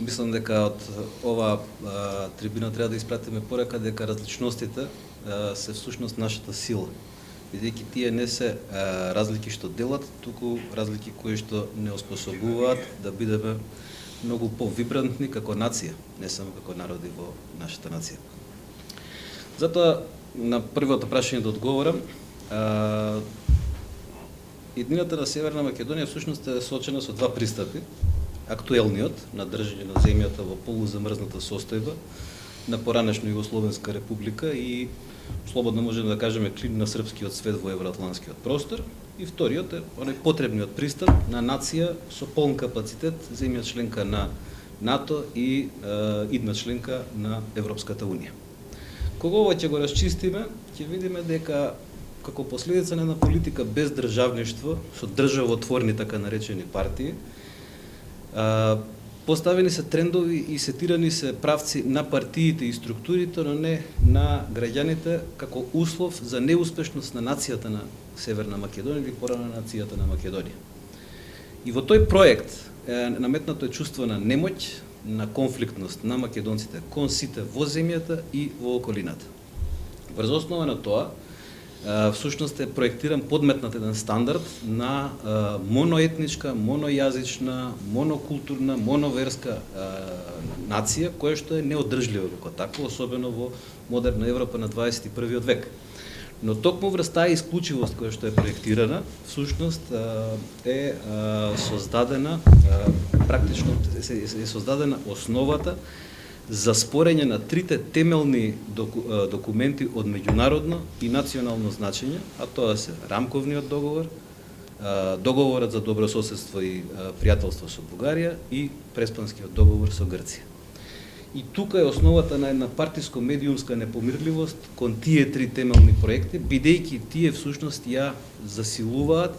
Мислам дека од ова трибуна треба да испратиме порека дека различностите се всушност нашата сила. Бидејќи тие не се разлики што делат, туку разлики кои што не оспособуваат да бидеме многу повибрантни како нација, не само како народи во нашата нација. Затоа на првото прашање да одговорам, иднината на Северна Македонија всушност е соочена со два пристапи. Актуелниот на држање на земјата во полузамрзната состојба на поранешна Југословенска република и слободно можеме да кажеме клин на српскиот свет во евроатланскиот простор, и вториот е оној потребниот пристап на нација со полн капацитет, земја членка на НАТО и идна членка на Европската унија. Кога ова ќе го расчистиме, ќе видиме дека како последица на една политика без државништво, со државотворни така наречени партии, поставени се трендови и сетирани се правци на партиите и структурите, но не на граѓаните како услов за неуспешност на нацијата на Северна Македонија или порано на нацијата на Македонија. И во тој проект наметнато е чувство на немоќ, на конфликтност на македонците кон сите во земјата и во околината. Врз основа на тоа, всушност е проектиран подметнат еден стандард на моноетничка, монојазична, монокултурна, моноверска нација, која што е неодржлива како таква, особено во модерна Европа на 21. век. Но токму врз таа исклучивост која што е проектирана, всушност е создадена, практично е создадена основата за спорење на трите темелни документи од меѓународно и национално значење, а тоа се рамковниот договор, договорот за добрососедство и пријателство со Бугарија и преспанскиот договор со Грција. И тука е основата на една партиско-медиумска непомирливост кон тие три темелни проекти, бидејќи тие всушност ја засилуваат,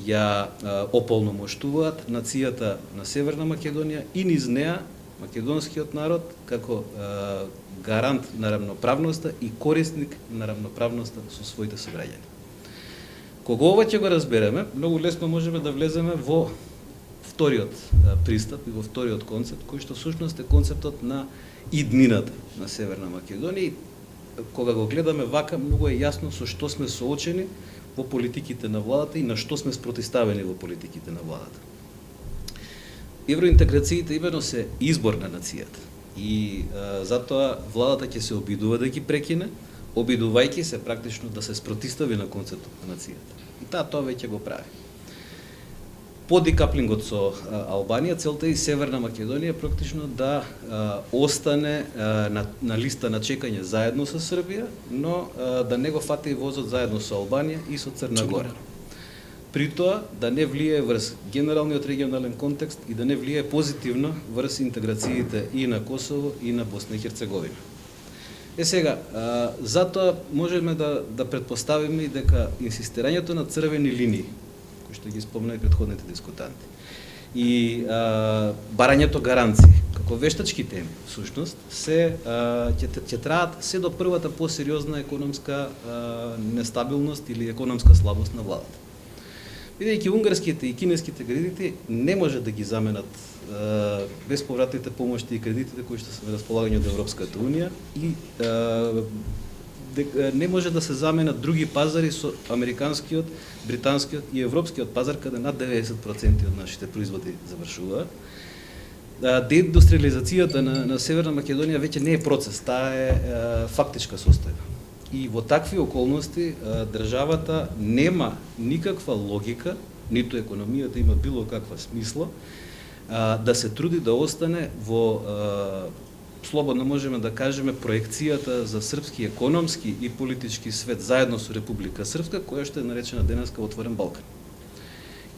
ја ополномоштуваат нацијата на Северна Македонија и низ неа македонскиот народ како гарант на равноправноста и корисник на равноправноста со своите сограѓани. Кога ова ќе го разбереме, многу лесно можеме да влеземе во вториот пристап и во вториот концепт, кој што всушност е концептот на иднината на Северна Македонија. И кога го гледаме вака, многу е јасно со што сме соочени во политиките на владата и на што сме спротиставени во политиките на владата. Евроинтеграциите имено се избор на нацијата и затоа владата ќе се обидува да ги прекине, обидувајќи се практично да се спротистави на концептот на нацијата. И тоа веќе го прави. По декаплингот со Албанија, целта е и Северна Македонија практично да остане на листа на чекање заедно со Србија, но да не го фати возот заедно со Албанија и со Црна Гора. При тоа да не влие врз генералниот регионален контекст и да не влие позитивно врз интеграциите и на Косово и на Босна и Херцеговина. Сега, затоа можеме да предпоставиме и дека инсистирањето на црвени линии, кои што ги спомна и претходните дискутанти, и барањето гаранции, како вештачки теми, всушност, ќе траат се до првата посериозна економска нестабилност или економска слабост на владата. Бидејќи унгарските и кинеските кредити не може да ги заменат безповратните помошти и кредитите кои што се на располагање од Европската унија и не може да се заменат други пазари со американскиот, британскиот и европскиот пазар, каде над 90% од нашите производи завршуваат. Деиндустриализацијата на Северна Македонија веќе не е процес, таа е фактичка состојба. И во такви околности државата нема никаква логика, ниту економијата има било каква смисла, да се труди да остане во, слободно можеме да кажеме, проекцијата за српски економски и политички свет заедно со Република Српска, која што е наречена денеска Отворен Балкан.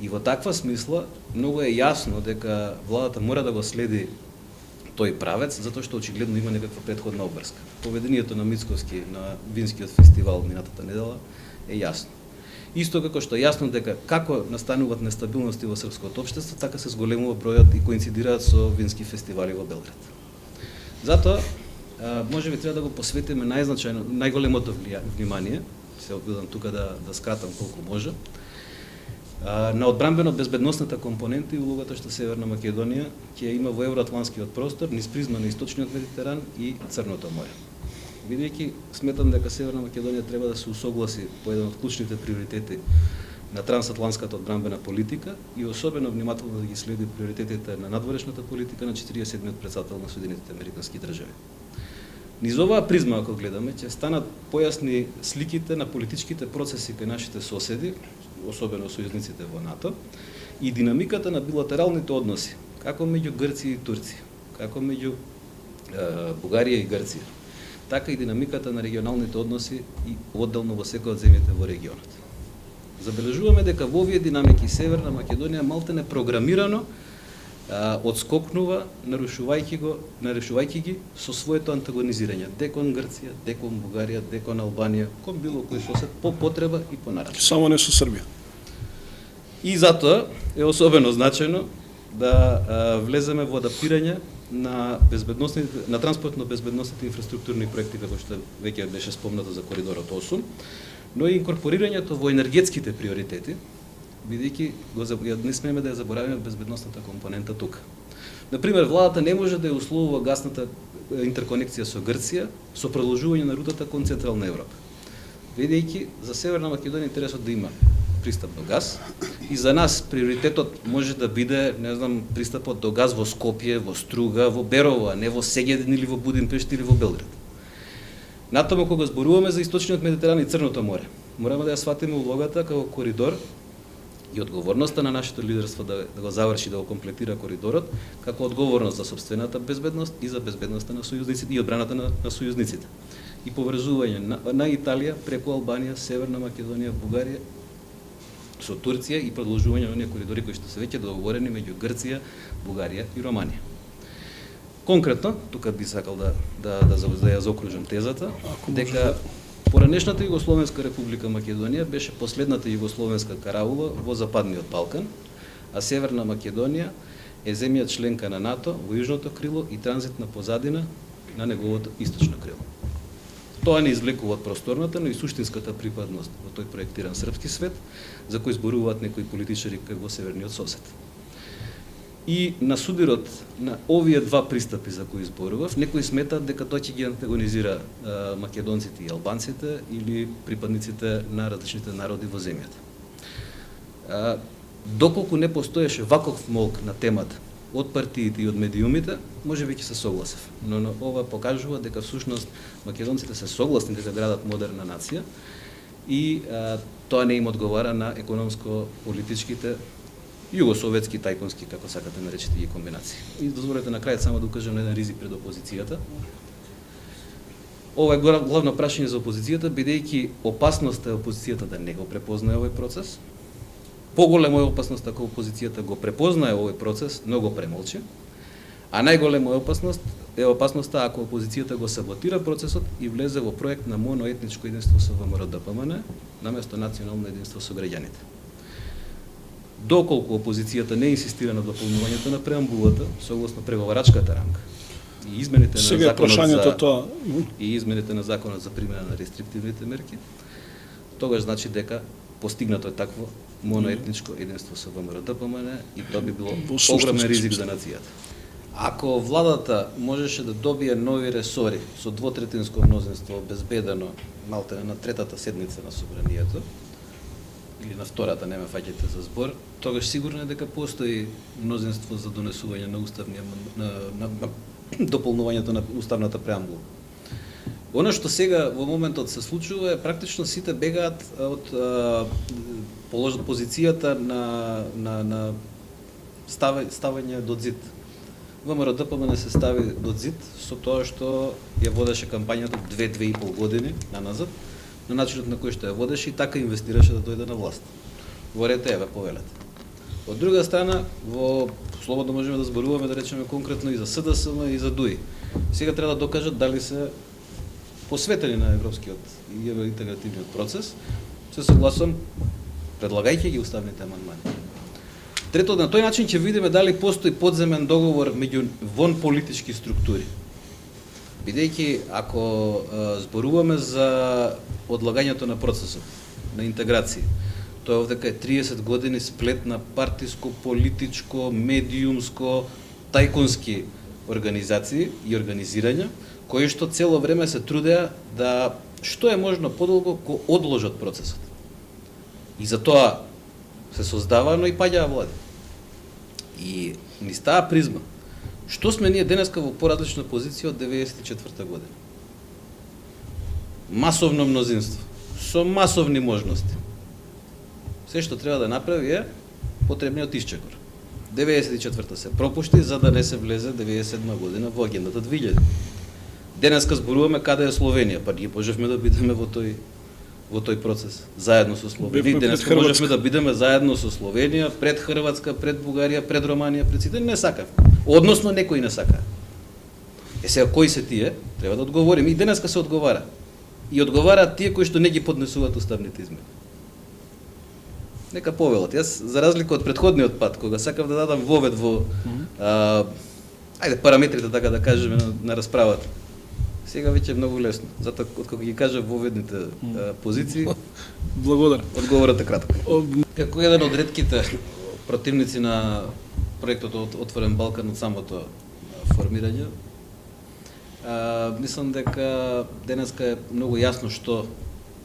И во таква смисла, многу е јасно дека владата мора да го следи тој правец, затоа што очигледно има некаква претходна обврска. Поведението на Мицковски на винскиот фестивал минатата недела е јасно. Исто како што е јасно дека како настануваат нестабилности во српското општество, така се зголемува бројот и коинцидираат со вински фестивали во Белград. Затоа, можеби треба да го посветиме најголемото внимание, се обидам тука да скратам колку може, На одбранбено-безбедносната компонента и улогата што Северна Македонија ќе ја има во евроатланскиот простор низ призма на Источниот Медитеран и Црното море. Бидејќи сметам дека Северна Македонија треба да се усогласи по еден од клучните приоритети на трансатлантската одбранбена политика и особено внимателно да ги следи приоритетите на надворешната политика на 47-миот претседател на Соединетите Американски држави. Низ оваа призма, ако гледаме, ќе станат појасни сликите на политичките процеси кај нашите соседи, особено сојузниците во НАТО, и динамиката на билатералните односи, како меѓу Грција и Турција, како меѓу Бугарија и Грција, така и динамиката на регионалните односи и одделно во секој од земјите во регионот. Забележуваме дека во овие динамики Северна Македонија малтене програмирано одскокнува, нарушувајќи ги со своето антагонизирање, декон Грција, декон Бугарија, декон Албанија, кон било кој сосед, по потреба и по нараčun. Само не со Србија. И затоа е особено значајно да влеземе во адаптирање на транспортно-безбедносните инфраструктурни проекти, како што веќе беше спомнато за коридорот 8, но и инкорпорирањето во енергетските приоритети, бидејќи не смееме да ја заборавиме безбедносната компонента тука. Например, владата не може да ја условува гасната интерконекција со Грција со продолжување на рутата кон Централна Европа. Бидејќи за Северна Македонија интересот да има пристап до газ и за нас приоритетот може да биде, не знам, пристапот до газ во Скопје, во Струга, во Берово, а не во Сегедин или во Будимпешт или во Белград. Натаму кога зборуваме за Источниот Медитеран и Црното море, мораме да ја сватиме улогата како коридор и одговорноста на нашето лидерство да го заврши, да го комплетира коридорот, како одговорност за сопствената безбедност и за безбедноста на сојузниците и одбраната на сојузниците. И поврзување на Италија преку Албанија, Северна Македонија, Бугарија со Турција и продолжување на оние коридори кои што се веќе договорени меѓу Грција, Бугарија и Романија. Конкретно, тука би сакал да ја заокружам тезата, дека поранешната Југословенска република Македонија беше последната југословенска караула во Западниот Балкан, а Северна Македонија е земја членка на НАТО во јужното крило и транзитна позадина на неговото источно крило. Тоа не извлекува од просторната, но и суштинската припадност во тој проектиран српски свет, за кој зборуваат некои политичари кај во северниот сосед. И на судирот на овие два пристапи за кои зборував, некои сметаат дека тоа ќе ги антагонизира македонците и албанците или припадниците на различните народи во земјата. Доколку не постоеше ваков молк на темата од партиите и од медиумите, може би ќе се согласев. Но ова покажува дека всушност македонците се согласни дека градат модерна нација и тоа не им одговара на економско-политичките југосоветски, тајкунски, како сакате наречете ги комбинации. И дозволете на крај само да укажам на еден ризик пред опозицијата. Ова е главно прашање за опозицијата, бидејќи опасноста е опозицијата да не го препознае овој процес. Поголема е опасноста ако опозицијата го препознае овој процес, но го премолчи. А најголема е опасноста ако опозицијата го саботира процесот и влезе во проект на моноетничко единство со ВМРО-ДПМН наместо национално единство со граѓаните. Доколку опозицијата не инсистира на дополнувањето на преамбулата согласно преговарачката рамка и измените на законот за примена на рестриктивните мерки, тогаш значи дека постигнато е такво моноетничко единство со ВМРО-ДПМН и тоа би било огромен ризик за нацијата. Ако владата можеше да добие нови ресори со двотретинско мнозинство обезбедено малтене на третата седница на собранието, или на втората, не ме фаќате за збор, тогаш сигурно е дека постои мнозинство за донесување на на дополнувањето на уставната преамбула. Оно што сега во моментот се случува е практично сите бегаат од позицијата на ставање до зид. ВМРО-ДПМН се стави до зид со тоа што ја водеше кампањата 2-2,5 години наназад, на начинот на кој што ја водеше и така инвестираше да дојде на власт. Говорете, еве, повелете. Од друга страна, слободно можеме да зборуваме, да речеме конкретно и за СДСМ и за ДУИ. Сега треба да докажат дали се посветени на европскиот и евроинтегративниот процес. Се согласувам, предлагајќи ги уставните амандмани. Трето, на тој начин ќе видиме дали постои подземен договор меѓу вон политички структури. Бидејќи, ако зборуваме за одлагањето на процесот, на интеграција, Тоа овдека е 30 години сплет на партиско, политичко, медиумско, тајкунски организации и организирања, кои што цело време се трудеа да што е можно подолго го одложат процесот. И за тоа се создава, но и паѓаа влади. И низ таа призма, што сме ние денеска во поразлична позиција од 94 година? Масовно мнозинство, со масовни можности. Се што треба да направи е потребниот исчекор. 94-та се пропушти за да не се влезе 97 година во агендата 2000. Денеска зборуваме каде е Словенија, па ние можевме да бидеме во тој процес заедно со Словенија. Денеска можевме да бидеме заедно со Словенија, пред Хрватска, пред Бугарија, пред Романија, пред сите, не сакав. Односно некои не сака. Сега кои се тие? Треба да одговориме и денеска се одговара. И одговараат тие кои што не ги поднесуваат уставните измени. Нека повелат. Јас, за разлика од претходниот пат, кога сакав да дадам вовед во параметрите, така да кажеме, на расправата, сега веќе е многу лесно. Затоа, откога ги кажа воведните позиции, благодарам. Одговорот е краток. Како еден од ретките противници на проектот Отворен Балкан од самото формирање, мислам дека денеска е многу јасно што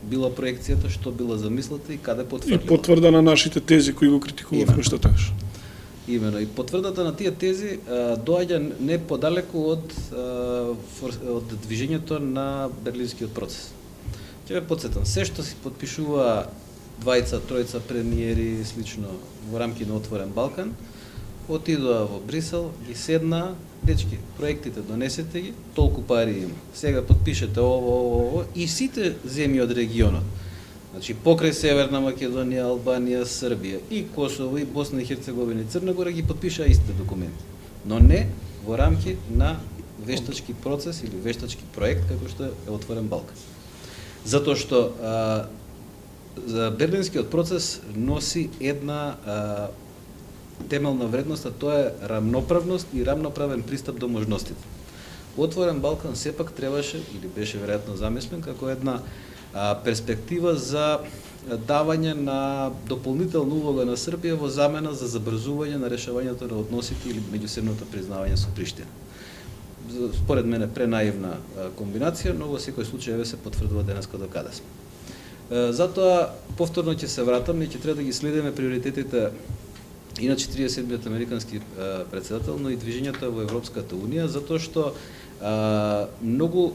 била проекцијата, што била замислата и каде потврдила. И потврда на нашите тези кои го критикувавме што тогаш. Имено, и потврдата на тие тези доаѓа не подалеку од движењето на Берлинскиот процес. Ќе ве потсетам, се што си подпишува двајца, тројца премиери и слично во рамки на Отворен Балкан, отидоа во Брисел, ги седна, дечки, проектите донесете ги, толку пари има. Сега подпишете ово и сите земји од регионот. Значи, покрај Северна Македонија, Албанија, Србија и Косово, и Босна и Херцеговина и Црна Гора ги подпишаа истите документи. Но не во рамки на вештачки процес или вештачки проект, како што е Отворен Балкан. Затоа што за Берлинскиот процес носи една темелна вредност, а тоа е рамноправност и рамноправен пристап до можностите. Отворен Балкан сепак требаше, или беше веројатно замислен, како една перспектива за давање на дополнителна улога на Србија во замена за забрзување на решавањето на односите или меѓусебното признавање со Приштина. Според мене пренаивна комбинација, но во секој случај се потврдува денеска до каде сме. Затоа повторно ќе се вратам и ќе треба да ги следиме приоритетите и на 47-иот американски председател, но и движењето во Европската унија, затоа што многу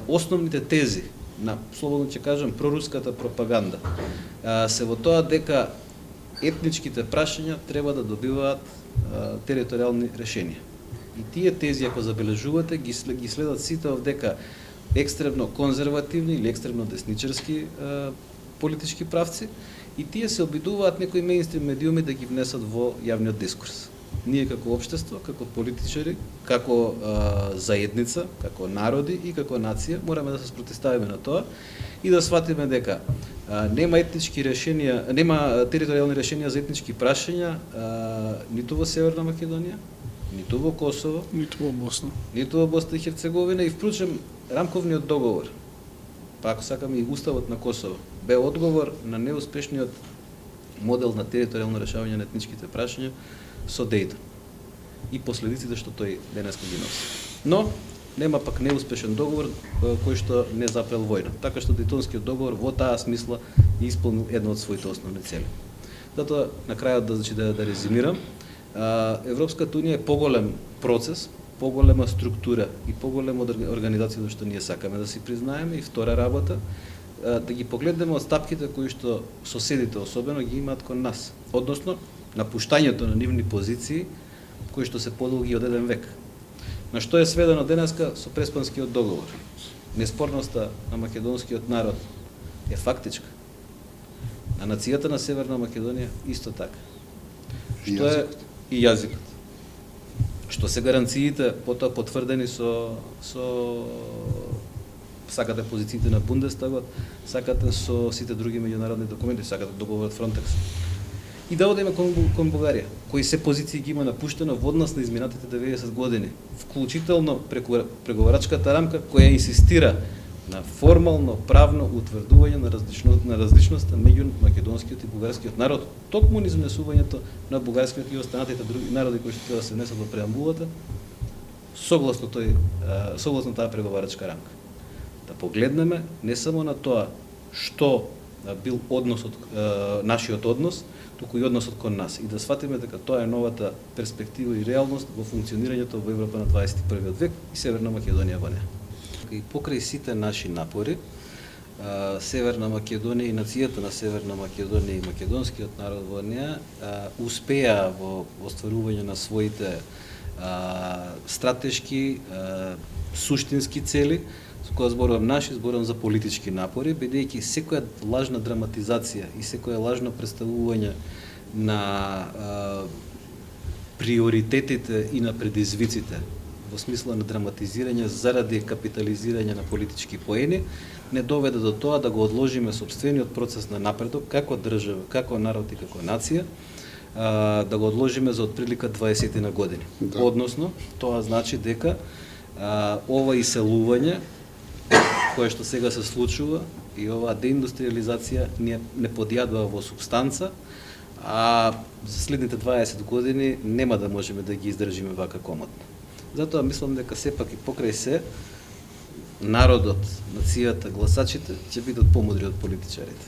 основните тези на, слободно ќе кажам, проруската пропаганда се во тоа дека етничките прашања треба да добиваат територијални решенија. И тие тези, ако забележувате, ги следат сите овдека екстремно конзервативни или екстремно десничарски политички правци, и тие се обидуваат некои мејнстрим медиуми да ги внесат во јавниот дискурс. Ние како општество, како политичари, како заедница, како народи и како нација мораме да се спротивставиме на тоа и да сватиме дека нема етнички решенија, нема територијални решенија за етнички прашања ниту во Северна Македонија, ниту во Косово, ниту во Босна. Ниту во Босна и Херцеговина, и впрочем рамковниот договор, па ако сакаме и уставот на Косово, бе одговор на неуспешниот модел на територијално решавање на етничките прашања со Дејтон и последиците што тој денеска ги носи. Но нема пак неуспешен договор кој што не запрел војна. Така што Дејтонскиот договор во таа смисла е исполнил една од своите основни цели. Затоа на крајот да резимирам, Европската унија е поголем процес, поголема структура и поголема организација што ние сакаме да си признаеме, и втора работа да ги погледнеме од стапките кои што соседите особено ги имаат кон нас, односно напуштањето на нивни позиции кои што се подолги од еден век. На што е сведено денеска со Преспанскиот договор? Неспорноста на македонскиот народ е фактичка. А нацијата на Северна Македонија исто така. Што е и јазикот. Што се гаранциите потоа потврдени со сакате позициите на Бундестагот, сакате со сите други меѓународни документи, сакате договорот Фронтекс. И да одиме кон Бугарија, кои се позиции ги има напуштено во однос на изминатите 90 години, вклучително преку преговарачката рамка која инсистира на формално правно утврдување на различноста меѓу македонскиот и бугарскиот народ, токму низ внесувањето на бугарскиот и останатите други народи кои што треба да се внесат во преамбулата, согласно таа преговарачка рамка. Да погледнеме не само на тоа што бил односот, нашиот однос, туку и односот кон нас. И да сватиме дека тоа е новата перспектива и реалност во функционирањето во Европа на 21. век и Северна Македонија во неа. И покрај сите наши напори, Северна Македонија и нацијата на Северна Македонија и македонскиот народ во неа успеа во остварување на своите стратешки, суштински цели. Кога зборувам наши, зборувам за политички напори, бидејќи секоја лажна драматизација и секоја лажно представување на приоритетите и на предизвиците во смисла на драматизирање заради капитализирање на политички поени, не доведе до тоа да го одложиме сопствениот процес на напредок како држава, како народ и како нација, да го одложиме за отприлика 20 на години. Да. Односно, тоа значи дека ова иселување кое што сега се случува и оваа деиндустриализација не подјадува во субстанца, а за следните 20 години нема да можеме да ги издржиме вака комотно. Затоа мислам дека сепак и покрај се народот, нацијата, гласачите ќе бидат помудри од политичарите.